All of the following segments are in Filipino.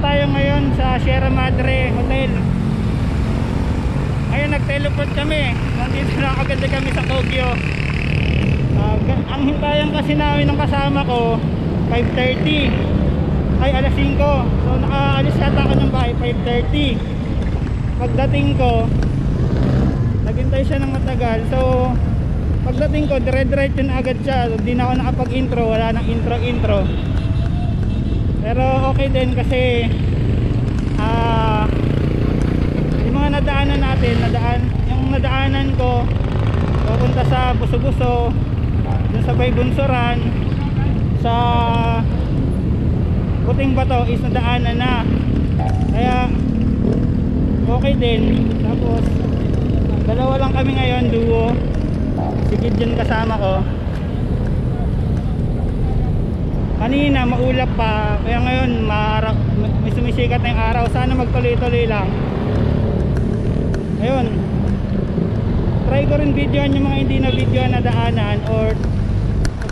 tayo ngayon sa Sierra Madre Hotel. Ngayon nag-teleport kami. Nandito na agad kami sa Tokyo. Ang hintayan kasi namin ng kasama ko 5:30 ay alas 5. So nakaalis yata ako ng bahay 5:30. Pagdating ko, naghintay siya ng matagal. So pagdating ko, dire-diretso na agad siya. So, di na ako nakapag-intro, wala nang intro. Pero okay din kasi yung mga nadaanan natin, yung nadaanan ko papunta sa Buso-Buso, dun sa Baybunsuran, sa Puting Bato is nadaanan na. Kaya okay din. Tapos dalawa lang kami ngayon, duo. Si Gideon kasama ko. Kanina maulap pa, kaya ngayon may sumisikat na yung araw. Sana magtuloy-tuloy lang. Ayun, try ko rin videoan yung mga hindi na videoan na daanan, or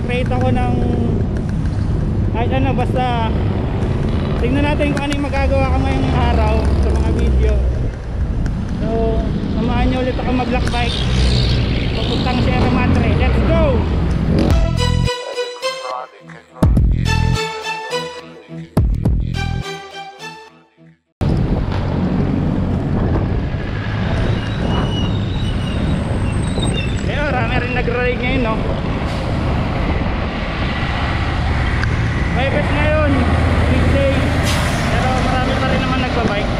create ako ng kahit ano, basta tingnan natin kung ano yung magagawa ko ngayong araw sa mga video. So samahan nyo ulit ako mag-lakbike papuntang Sierra Madre. Let's go! Nag-ride ngayon, no? Bike ngayon, weekday, pero marami pa rin naman nagbabike.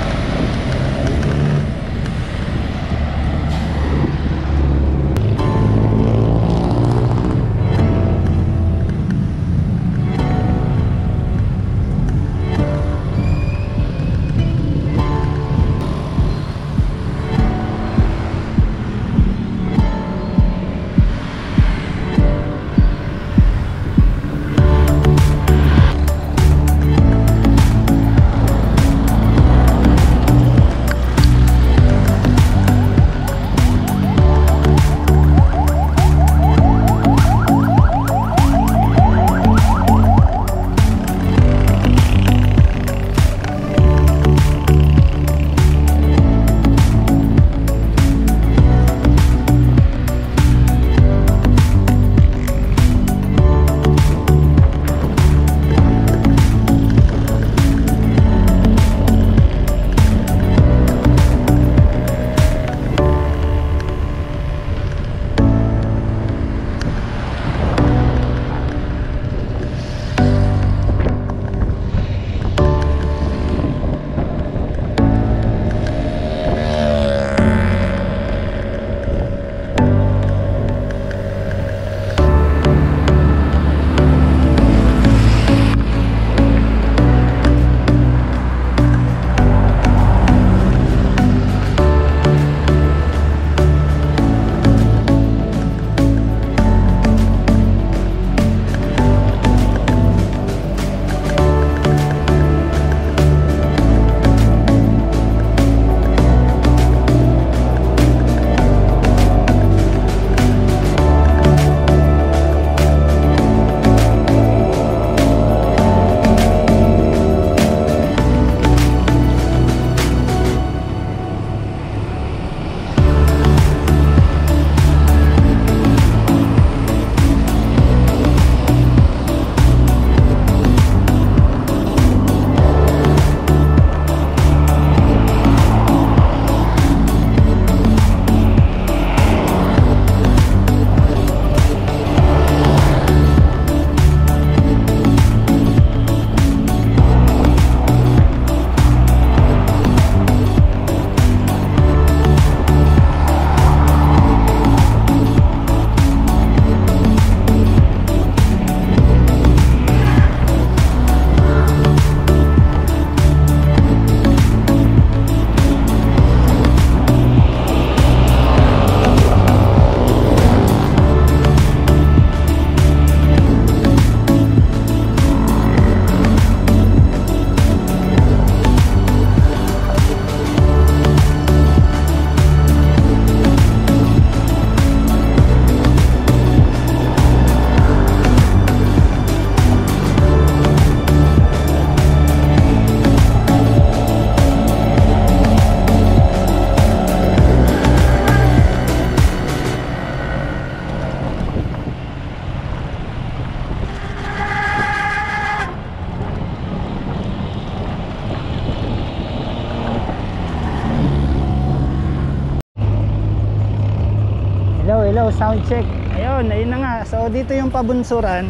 So sound check. Ayun na nga. So dito yung pabunsuran.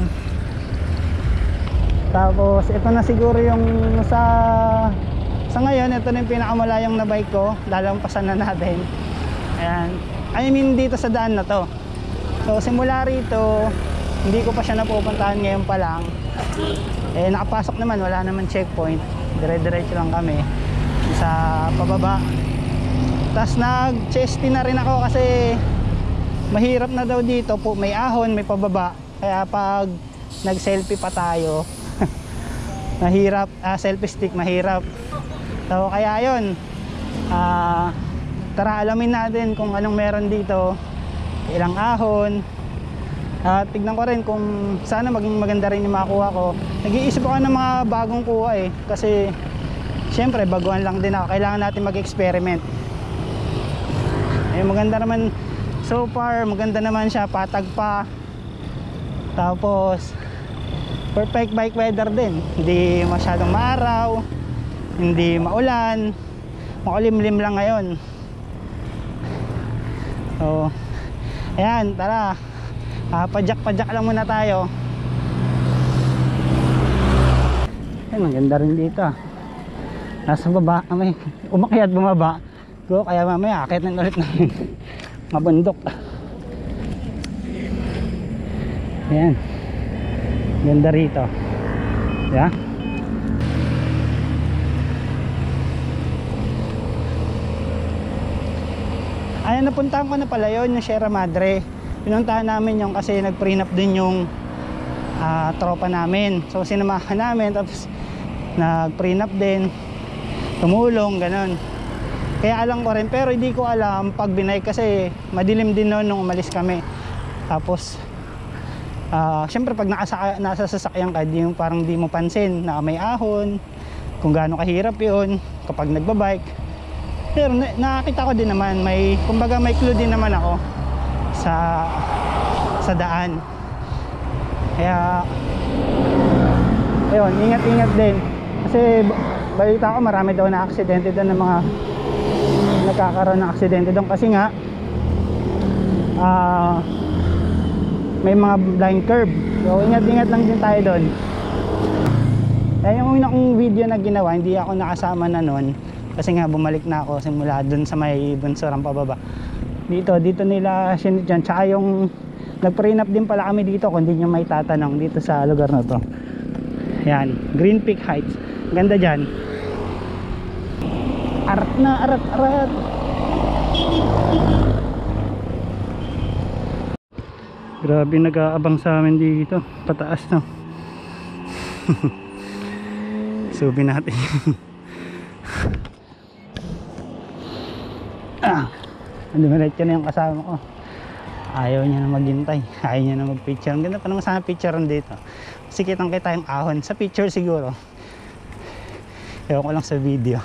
Tapos ito na siguro yung sa ngayon, ito na yung pinakamalayong na bike ko. Lalampasan na natin. Ayan. I mean dito sa daan na to. So simula rito, hindi ko pa siya napupuntahan ngayon pa lang. Eh nakapasok naman, wala naman checkpoint. Dire-diretso lang kami sa pababa. Tapos nag-chesty na rin ako kasi mahirap na daw dito po, may ahon, may pababa. Kaya pag nag-selfie pa tayo, mahirap, selfie stick mahirap. So kaya yun, tara alamin natin kung anong meron dito, ilang ahon. Tignan ko rin kung sana maging maganda rin yung makuha ko. Nag-iisip ako ng mga bagong kuha eh, kasi syempre baguhan lang din ako, kailangan natin mag-experiment. Eh maganda naman so far, maganda naman siya, patag pa. Tapos perfect bike weather din, hindi masyadong maaraw, hindi maulan, makulimlim lang ngayon. So ayan, tara, pajak lang muna tayo. Ay, maganda rin dito. Nasa baba kami, umakyat bumaba ko, kaya mamaya akit na ulit namin mabundok. Ayan, ganda rito. Yeah. Ayan, napuntahan ko na pala yun, yung Sierra Madre. Pinuntahan namin yung kasi nag-prenup din yung tropa namin. So sinamahan namin, tapos nag-prenup din, tumulong, ganun. Kaya alam ko rin, pero hindi ko alam pag binike kasi madilim din noon nung umalis kami. Tapos syempre pag nasa sasakyan ka, yung parang di mo pansin na may ahon, kung gaano kahirap yun kapag nagbabike. Pero nakakita ko din naman, kumbaga may clue din naman ako sa daan. Kaya ayun, ingat-ingat din. Kasi balita ko marami daw na aksidente doon, ng mga nagkakaroon ng aksidente doon kasi nga may mga blind curve. So ingat-ingat lang din tayo doon. Yung una kong video na ginawa, hindi ako nakasama na noon kasi nga bumalik na ako simula doon sa may bunsurang pababa. Dito nila sinidyan. Tsaka yung nag-prenup din pala kami dito, kung hindi nyo may tatanong, dito sa lugar na to. Yan, Green Peak Heights. Ganda dyan. Arat na, arat. Grabe, nag-aabang sa amin dito. Pataas no. Subi natin. Dumiretso na yung kasama ko. Ayaw niya na maghintay, ayaw niya na mag-picture. Ang ganda pa naman sana picture dito kasi kitang kita yung ahon sa picture siguro, ewan ko lang sa video.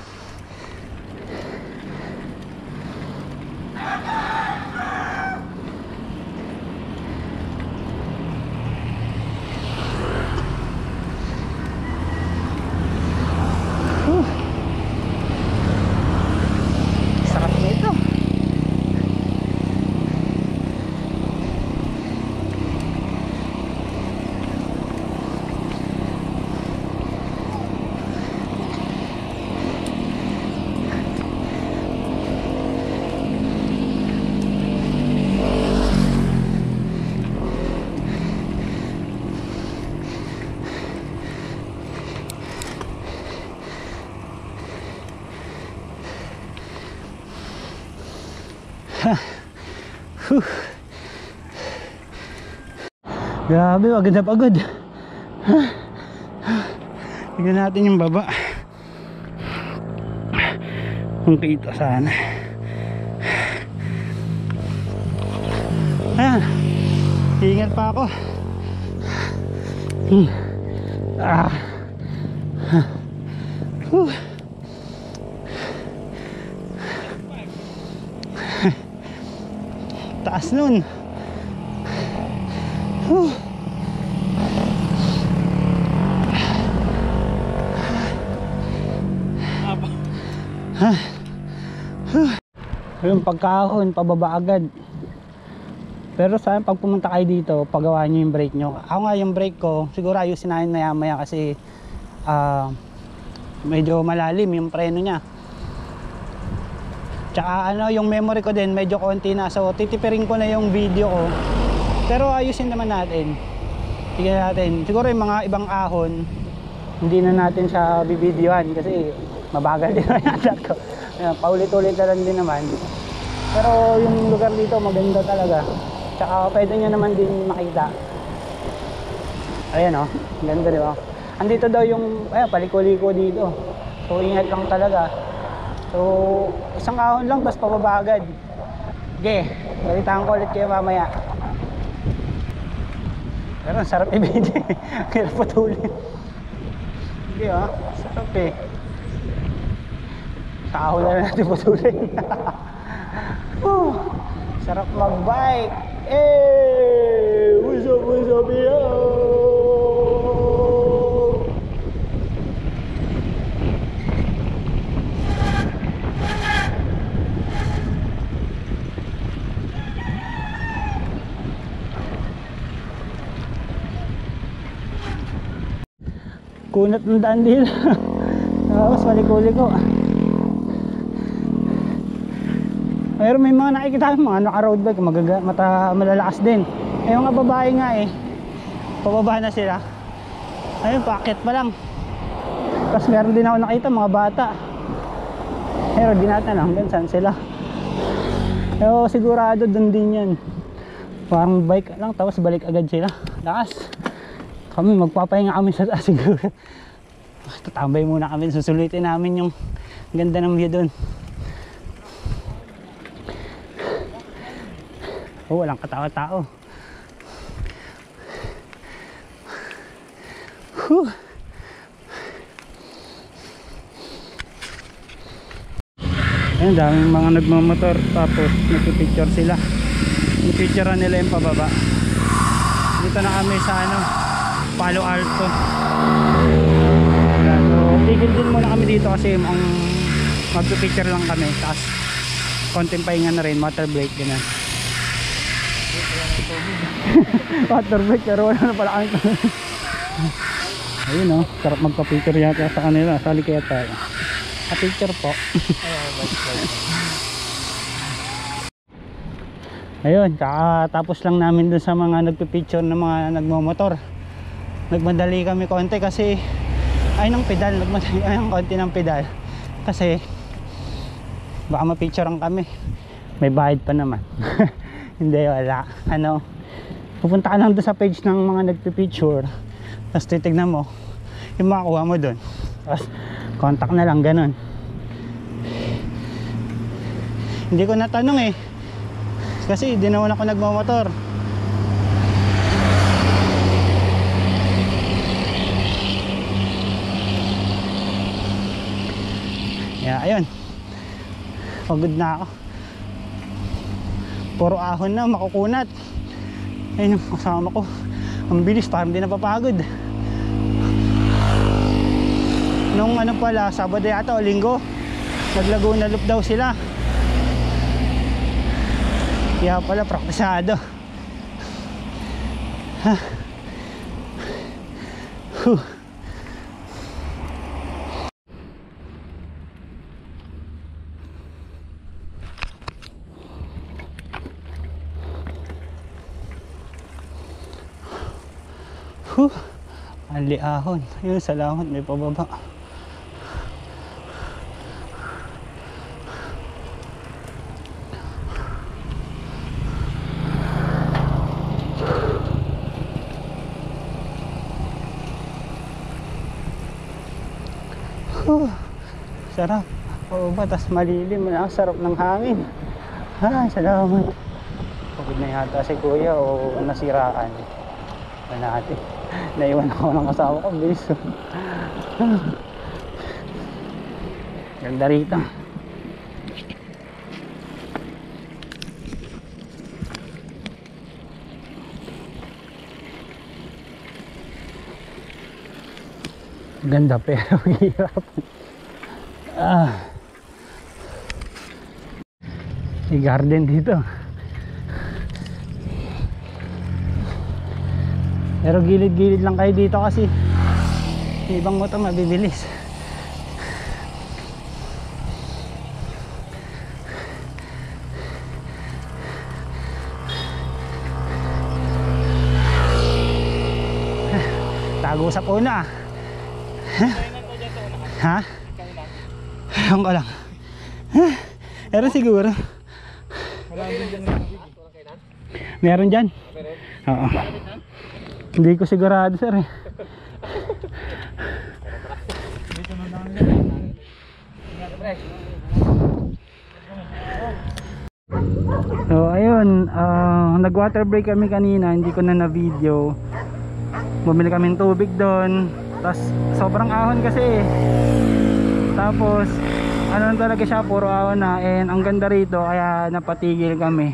Sarap nito. Grabe, agad na pagod. Tignan natin yung baba, kung kita sana. Ayan, ingat pa ako. Taas nun. Yung pagkahon, pababa agad. Pero sa pag pumunta kayo dito, pagawa nyo yung brake nyo. Ako nga yung brake ko, siguro ayusin namin maya maya kasi medyo malalim yung preno nya. Tsaka ano, yung memory ko din medyo konti na, so titipirin ko na yung video ko. Pero ayusin naman natin. Tignan natin, siguro yung mga ibang ahon hindi na natin siya bibidyoan kasi mabagal din naman ko. Paulit-ulit na lang din naman. Pero yung lugar dito maganda talaga. Tsaka pwede nyo naman din makita. Ayan o, ganda diba? Andito daw yung paliko-liko dito. So ingat lang talaga. So isang ahon lang tapos pababa agad. Okay, balitaan ko ulit kayo mamaya. Pero ang sarap i-video. Kaya patuloy. Hindi sarap eh. Sa ahon na lang natin patuloy. Sarap mag-bike. What's up yo? Kunat ng daan dito. Tapos paliko-liko. Pero may mga nakikita mga naka-road bike, malalakas din. Eh mga babae nga eh, pababa na sila. Ayun, packet pa lang. Tapos meron din ako nakita mga bata. Pero di natin hanggang saan sila. Pero sigurado dun din yan. Parang bike lang tapos balik agad sila. Taas. Kami magpapahinga kami sa taas siguro. Tatambay muna kami, susulitin namin yung ganda ng view dun. Walang katawa-tao. Ayun, daming mga nagmamotor tapos nagpipicture sila. Nagpicturean nila yung pababa. Dito na kami sa Palo Alto. So tigil din muna kami dito kasi magpipicture lang kami. Tapos konting pahinga na rin, water break din. Water break pero wala na pala kami. Ayun sarap magpa-picture yata sa kanila. Sali kaya tayo. A-picture po. Ayun, tapos lang namin dun sa mga nagpipicture ng mga nagmamotor. Nagmadali kami konti kasi ng pedal, nagmadali ng konti ng pedal kasi baka mapicturean kami. May bayad pa naman. Hindi, wala. Pupunta ka lang doon sa page ng mga nagpipicture, tapos titignan mo yung makuha mo doon, tapos contact na lang, ganun. Hindi ko natanong eh kasi di naman ako nagmamotor. Ayun, pagod na ako. Puro ahon na, makukunat. Ayun yung kasama ko, ang bilis, parang di napapagod. Nung pala, Sabado yata o Linggo, nag-Laguna Loop daw sila. Kaya pala praktisado. Ali ahon. Ayun, salamat, may pababa. Sarap. Pababa, tas malilim. Sarap ng hangin. Salamat. Pagod na yata si kuya o nasiraan. Natin. Naiwan ako ng kasama ko, bilis. Ganda rito. Ganda pero hirap. May garden dito. Pero gilid-gilid lang kayo dito kasi yung ibang motor mabibilis. Tago sa puna. Ha? Ewan ko lang. Pero siguro meron dyan. Oo. Hindi ko sigurado sir eh. So ayun, nag water break kami kanina, hindi ko na video. Bumili kaming tubig doon. Tapos sobrang ahon kasi eh. Tapos ano talaga siya, puro ahon na. And ang ganda rito kaya napatigil kami.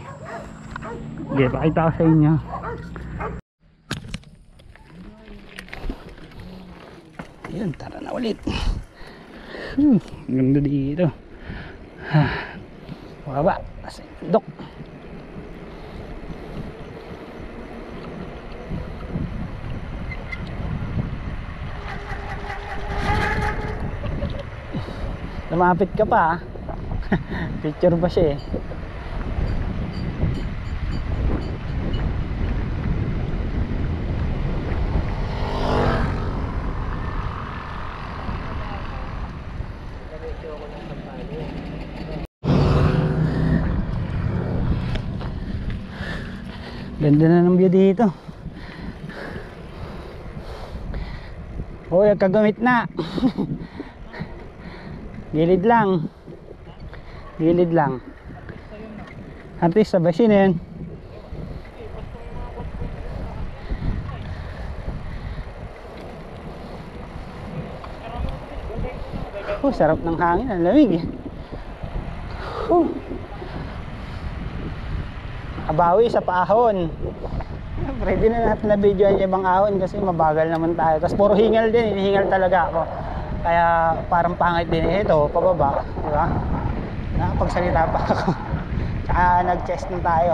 Okay, pakita ko sa inyo. Ayun, tara na ulit. Ang ganda dito. Baba, kasi dok. Lumapit ka pa. Picture ba siya eh. Ganda na ng view dito. Hoy, kagamit na. Gilid lang. Gilid lang. Artista ba sino yan? Oh, sarap ng hangin. Ang lamig eh. Abawi sa paahon. Pwede na natin na video yung ibang ahon kasi mabagal naman tayo. Tapos puro hingal din. Hinihingal talaga ako. Kaya parang pangit din ito, pababa, di ba? Nakapagsalita pa ako. Tsaka nag-chest na tayo.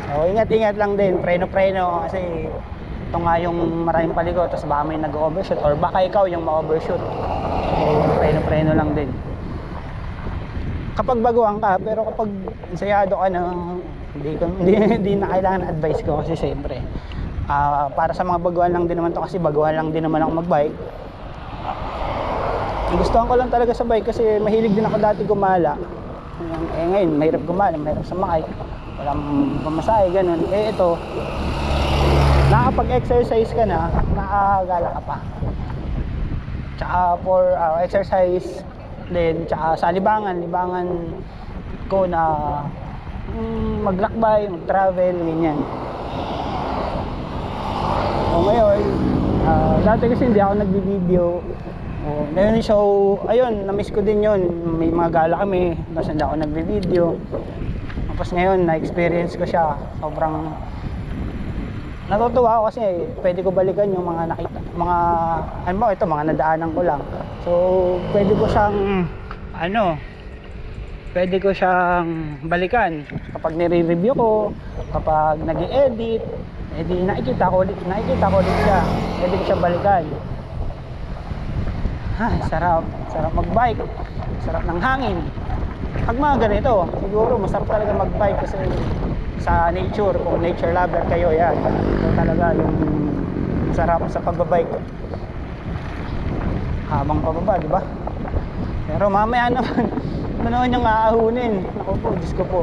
So, ingat-ingat lang din, preno-preno kasi ito nga yung maraming paligo, tapos baka may nag-overshoot or baka ikaw yung ma-overshoot. So, preno-preno lang din. Kapag baguhan ka, pero kapag ensayado ka na, hindi na kailangan advice ko kasi siyempre para sa mga baguhan lang din naman to kasi baguhan lang din naman ako mag-bike. Gustuhan ko lang talaga sa bike kasi mahilig din ako dati gumala. Ngayon mahirap gumala, mahirap sumakay, walang pamasahe, ganun. Ito, nakapag-exercise ka na, nakagala ka pa. Tsaka for exercise din, tsaka sa libangan ko na maglakbay, mag-travel, ganyan. O ngayon, dati kasi hindi ako nagbi-video. Ngayon so, ayun, na-miss ko din yun. May mga gala kami, tapos hindi ako nagbi-video. Tapos ngayon, na-experience ko siya. Sobrang natutuwa ako kasi pwede ko balikan yung mga nakita, mga, ano ba, ito, mga nadaanan ko lang. So, pwede ko siyang, pwede ko siyang balikan kapag nire-review ko, kapag nag-i-edit, edi nakikita ko ulit siya, pwede ko siya balikan. Ay, sarap mag-bike, sarap ng hangin. Pag mga ganito, siguro masarap talaga mag-bike kasi sa nature, kung nature lover kayo, yan, ito talaga yung masarap sa pagbabike habang pababa, di ba? Pero mamaya naman manoon niyang aahunin. Ako po, Diyos ko po.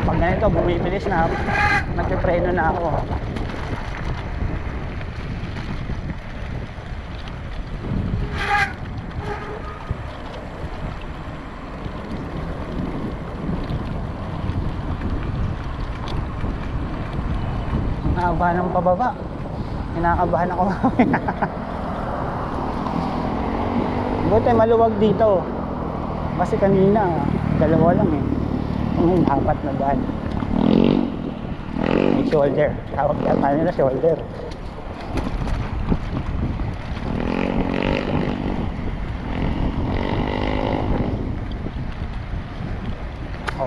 Pag ganito, bumibilis na, nagpipreno na ako. Nakakabahan ng pababa. Kinakabahan ako. Buti maluwag dito. Kasi kanina, dalawa lang eh. Ngayon, apat na daan. May shoulder. Tawag yata nila shoulder.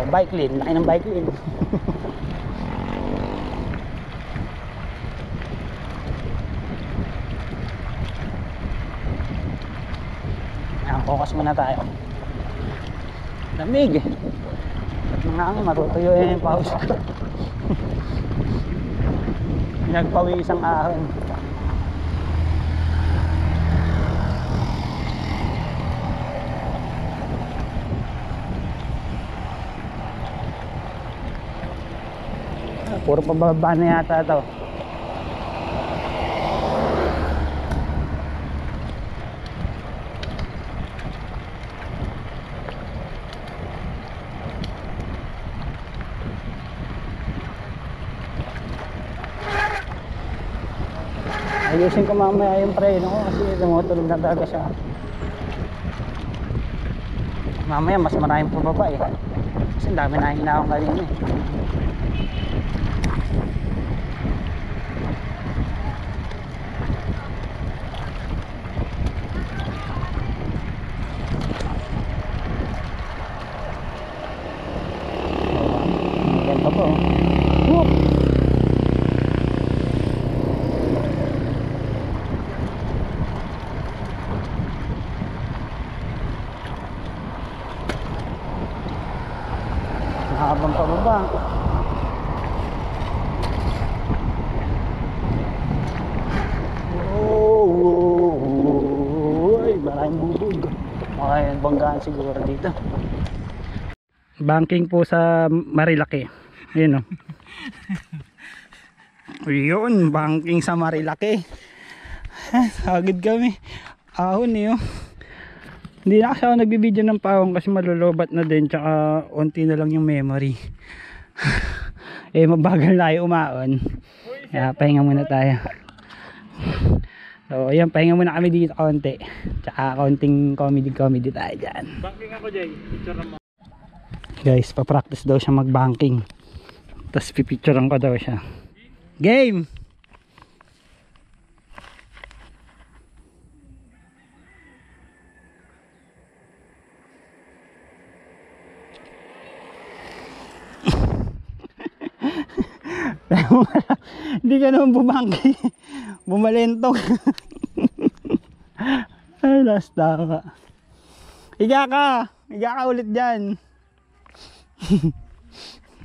Oh, bike lane. Laki ng bike lane. Ayan, focus muna tayo. Lamig. At mga ang matutuyo yung pause. Nagpawi isang ahon. Puro pababa na yata ito. Ayusin ko mamaya yung preno ko kasi tumutulog na talaga siya. Mamaya mas maraming pababa eh. Kasi dami na hinahon kanina eh. Ganda po. Whoop! Habang pababa. Ay, maraming bubog. Maraming banggaan siguro dito. Banking po sa Marilaki. Ayun o. Yun, banking sa Marilaki. Sagid kami. Ahon eh oh. Hindi na kasi ako nagbibideo ng pawang kasi malulobat na din, tsaka onti na lang yung memory. Eh mabagal na tayo umaon. Kaya pahinga muna tayo. So ayan, pahinga muna kami dito konti. Tsaka konting comedy tayo dyan. Banking ako, Jay. Picture mo. Guys, papractice daw siya mag-banking. Tapos pipicturean ko daw siya. Game! Hindi ka naman bumangki. Bumalentong. Ay, last ka. Higa ka ulit dyan.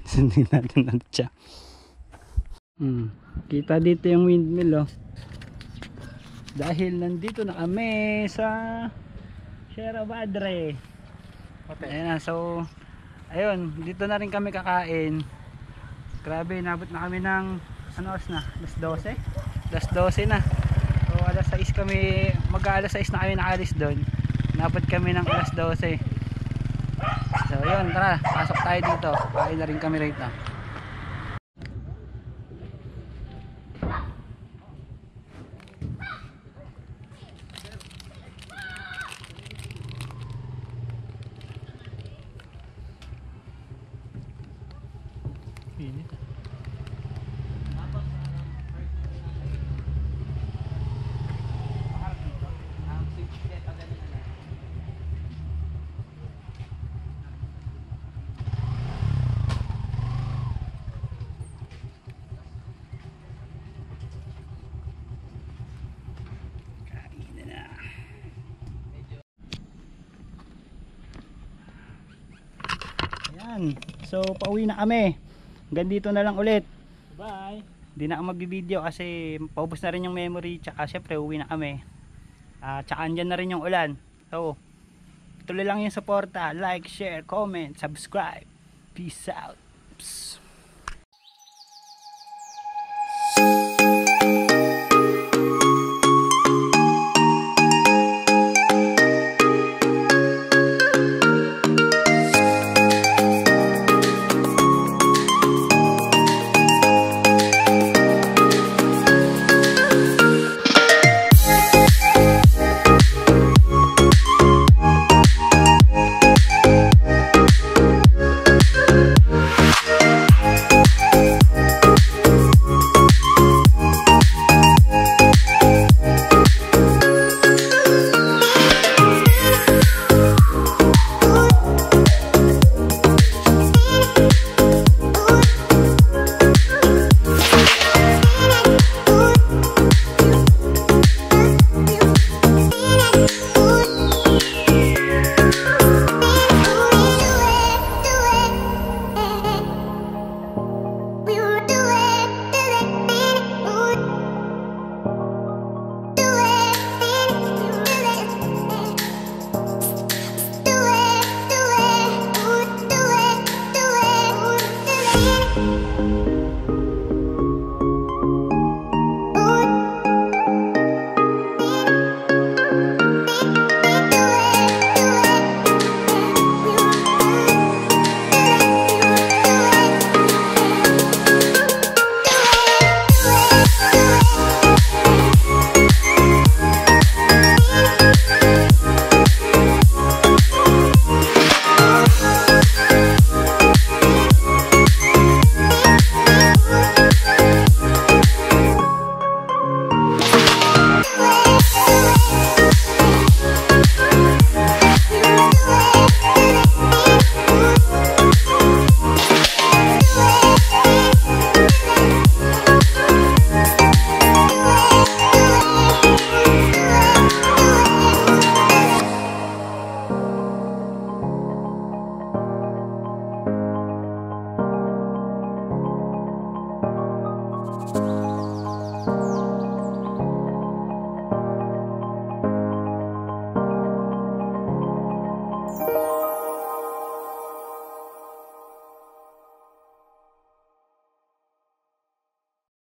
Sundin natin ulit siya. Kita dito yung windmill oh. Dahil nandito na kami sa Sierra Madre. Ayan na, so ayun, dito na rin kami kakain. Grabe, nabot na kami ng ano oras na? Alas 12? Alas 12 na. So alas 6 kami, mag-alas 6 na kami nakalis doon. Nabot kami ng alas 12. So yun, tara, pasok tayo dito. Kain na rin kami rito. Init. Ayan, so pauwi na kami. Hanggang dito na lang ulit. Bye. Hindi na ako magbibideo kasi paubos na rin yung memory. Tsaka syempre uwi na kami. Tsaka andyan na rin yung ulan. So tuloy lang yung suporta. Like, share, comment, subscribe. Peace out. Psst.